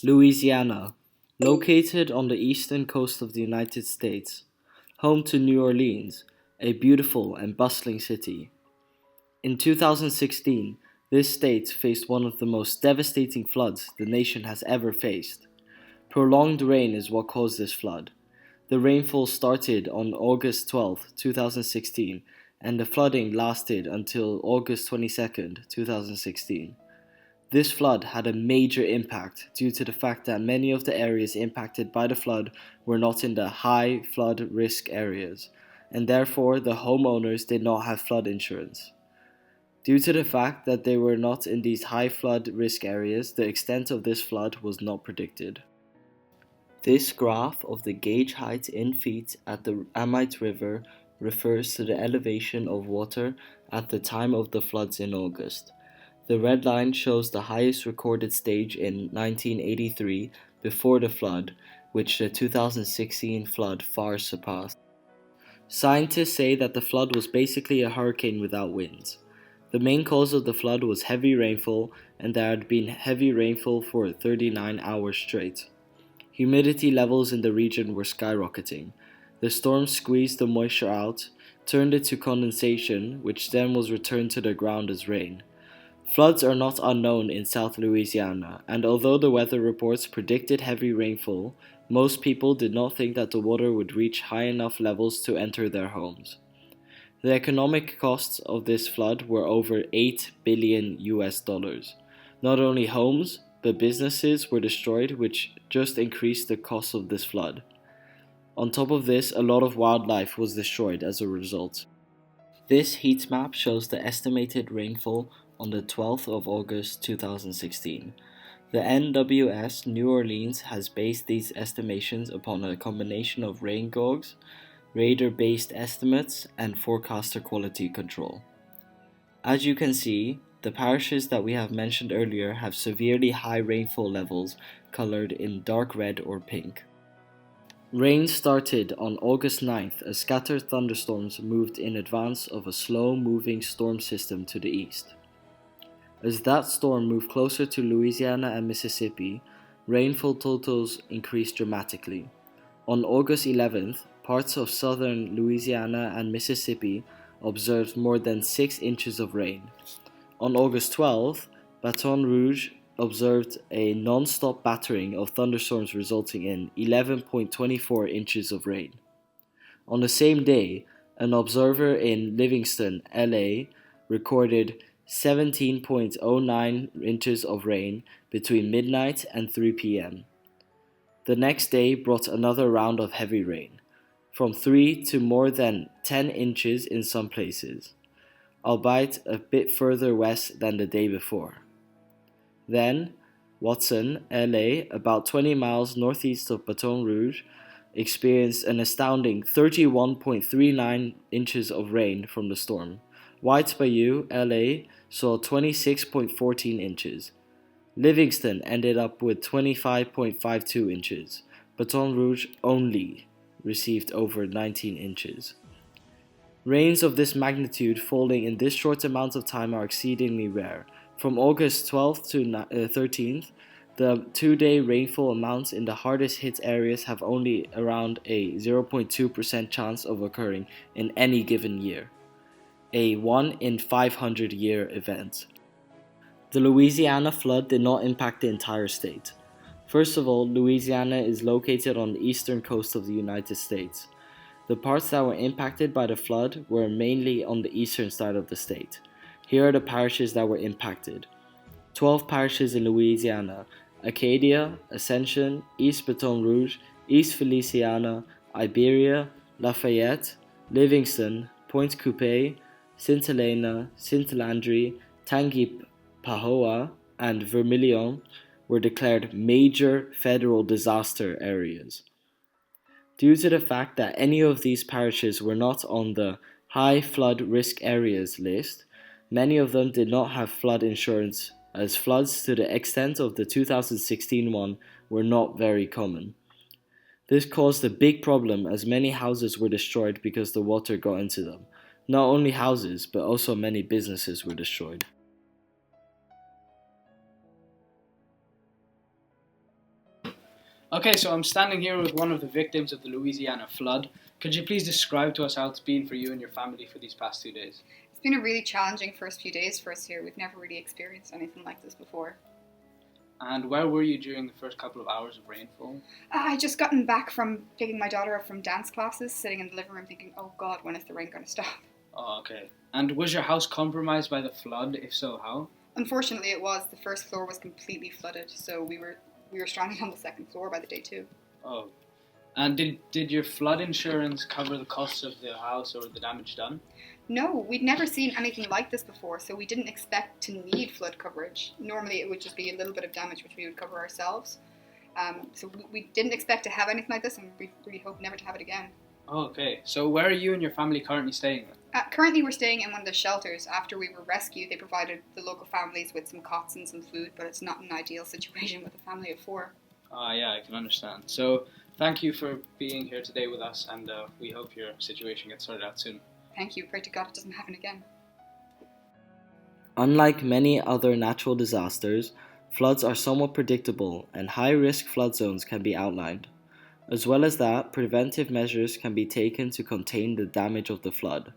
Louisiana, located on the eastern coast of the United States, home to New Orleans, a beautiful and bustling city. In 2016, this state faced one of the most devastating floods the nation has ever faced. Prolonged rain is what caused this flood. The rainfall started on August 12, 2016, and the flooding lasted until August 22, 2016. This flood had a major impact due to the fact that many of the areas impacted by the flood were not in the high flood risk areas, and therefore the homeowners did not have flood insurance. Due to the fact that they were not in these high flood risk areas, the extent of this flood was not predicted. This graph of the gauge height in feet at the Amite River refers to the elevation of water at the time of the floods in August. The red line shows the highest recorded stage in 1983 before the flood, which the 2016 flood far surpassed. Scientists say that the flood was basically a hurricane without winds. The main cause of the flood was heavy rainfall, and there had been heavy rainfall for 39 hours straight. Humidity levels in the region were skyrocketing. The storm squeezed the moisture out, turned it to condensation, which then was returned to the ground as rain. Floods are not unknown in South Louisiana, and although the weather reports predicted heavy rainfall, most people did not think that the water would reach high enough levels to enter their homes. The economic costs of this flood were over $8 billion. Not only homes, but businesses were destroyed, which just increased the cost of this flood. On top of this, a lot of wildlife was destroyed as a result. This heat map shows the estimated rainfall on the 12th of August 2016. The NWS New Orleans has based these estimations upon a combination of rain gauges, radar-based estimates, and forecaster quality control. As you can see, the parishes that we have mentioned earlier have severely high rainfall levels colored in dark red or pink. Rain started on August 9th as scattered thunderstorms moved in advance of a slow-moving storm system to the east. As that storm moved closer to Louisiana and Mississippi, rainfall totals increased dramatically. On August 11th, parts of southern Louisiana and Mississippi observed more than 6 inches of rain. On August 12th, Baton Rouge observed a non-stop battering of thunderstorms resulting in 11.24 inches of rain. On the same day, an observer in Livingston, LA, recorded 17.09 inches of rain between midnight and 3 p.m. The next day brought another round of heavy rain, from 3 to more than 10 inches in some places, albeit a bit further west than the day before. Then, Watson, LA, about 20 miles northeast of Baton Rouge, experienced an astounding 31.39 inches of rain from the storm. White Bayou, LA, saw 26.14 inches. Livingston ended up with 25.52 inches. Baton Rouge only received over 19 inches. Rains of this magnitude falling in this short amount of time are exceedingly rare. From August 12th to 13th, the 2-day rainfall amounts in the hardest hit areas have only around a 0.2% chance of occurring in any given year, a 1 in 500 year event. The Louisiana flood did not impact the entire state. First of all, Louisiana is located on the eastern coast of the United States. The parts that were impacted by the flood were mainly on the eastern side of the state. Here are the parishes that were impacted. 12 parishes in Louisiana: Acadia, Ascension, East Baton Rouge, East Feliciana, Iberia, Lafayette, Livingston, Pointe Coupee, St. Helena, St. Landry, Tangi Pahoa, and Vermilion were declared major federal disaster areas. Due to the fact that any of these parishes were not on the high flood risk areas list, many of them did not have flood insurance, as floods to the extent of the 2016 one were not very common. This caused a big problem as many houses were destroyed because the water got into them. Not only houses, but also many businesses were destroyed. Okay, so I'm standing here with one of the victims of the Louisiana flood. Could you please describe to us how it's been for you and your family for these past 2 days? It's been a really challenging first few days for us here. We've never really experienced anything like this before. And where were you during the first couple of hours of rainfall? I just gotten back from picking my daughter up from dance classes, sitting in the living room thinking, oh God, when is the rain going to stop? Oh, okay. And was your house compromised by the flood? If so, how? Unfortunately, it was. The first floor was completely flooded, so we were stranded on the second floor by the day two. Oh. And did your flood insurance cover the costs of the house or the damage done? No, we'd never seen anything like this before, so we didn't expect to need flood coverage. Normally, it would just be a little bit of damage which we would cover ourselves. So we didn't expect to have anything like this, and we really hope never to have it again. Oh, okay. So where are you and your family currently staying? Currently, we're staying in one of the shelters. After we were rescued, they provided the local families with some cots and some food, but it's not an ideal situation with a family of 4. Yeah, I can understand. So thank you for being here today with us, and we hope your situation gets sorted out soon. Thank you. Pray to God it doesn't happen again. Unlike many other natural disasters, floods are somewhat predictable and high-risk flood zones can be outlined. As well as that, preventive measures can be taken to contain the damage of the flood.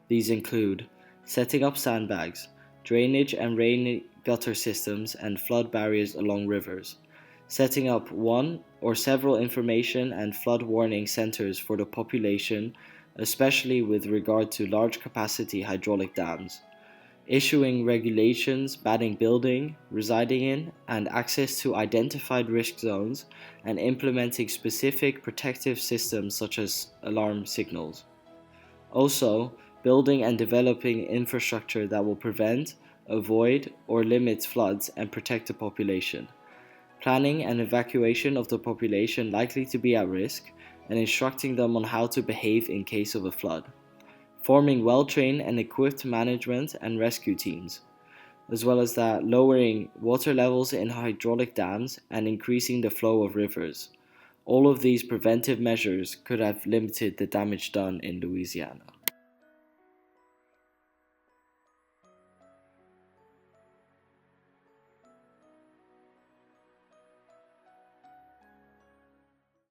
These include setting up sandbags, drainage and rain gutter systems and flood barriers along rivers, setting up one or several information and flood warning centers for the population, especially with regard to large capacity hydraulic dams, issuing regulations banning building, residing in, and access to identified risk zones, and implementing specific protective systems such as alarm signals. Also, building and developing infrastructure that will prevent, avoid, or limit floods and protect the population. Planning and evacuation of the population likely to be at risk, and instructing them on how to behave in case of a flood. Forming well-trained and equipped management and rescue teams, as well as that lowering water levels in hydraulic dams and increasing the flow of rivers. All of these preventive measures could have limited the damage done in Louisiana.